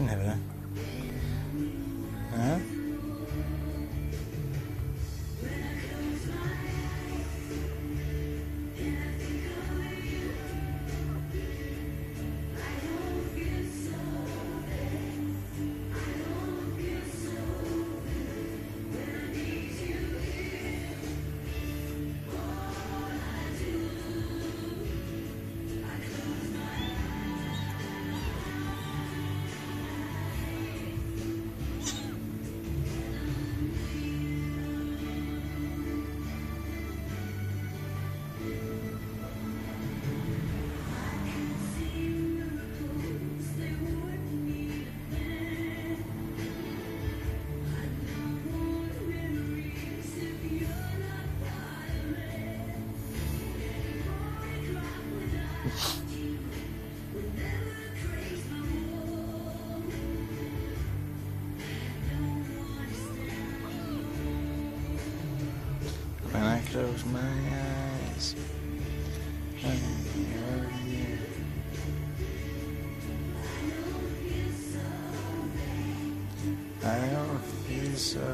είναι βρε? When I close my eyes, I don't feel so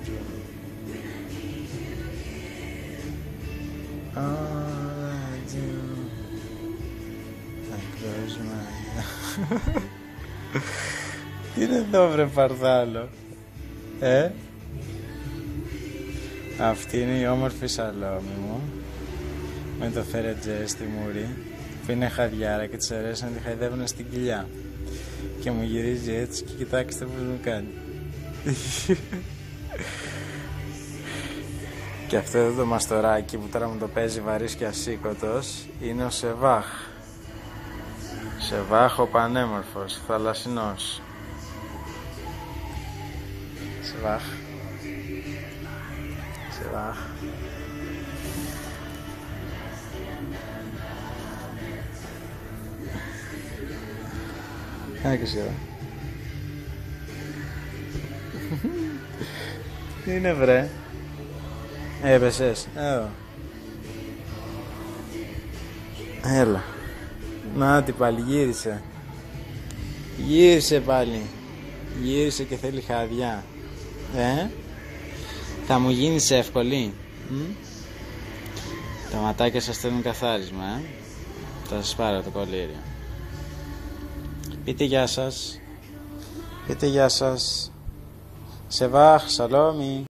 good. All I do, I close my eyes. Τι είναι εδώ βρε παρδάλο? Αυτή είναι η όμορφη Σαλόμη μου με το φερετζέ στη μούρη που είναι χαδιάρα και της αρέσει να τη χαϊδεύουν στην κοιλιά και μου γυρίζει έτσι και κοιτάξτε πως μου κάνει. Και αυτό εδώ το μαστοράκι που τώρα μου το παίζει βαρύς και ασήκωτος είναι ο Σεβάχ. Σεβάχ ο πανέμορφος, θαλασσινός. Σεβάχ. Σεβάχ. Άκου Σεβάχ. Τι είναι βρε? Έπεσες? Έλα. Να τι πάλι γύρισε. Γύρισε πάλι. Γύρισε και θέλει χαδιά. Θα μου γίνεις εύκολη? Τα ματάκια σας θέλουν καθάρισμα. Θα σας πάρω το κολλήριο. Πείτε γεια σας. Πείτε γεια σας. Σεβάχ, Σαλόμη.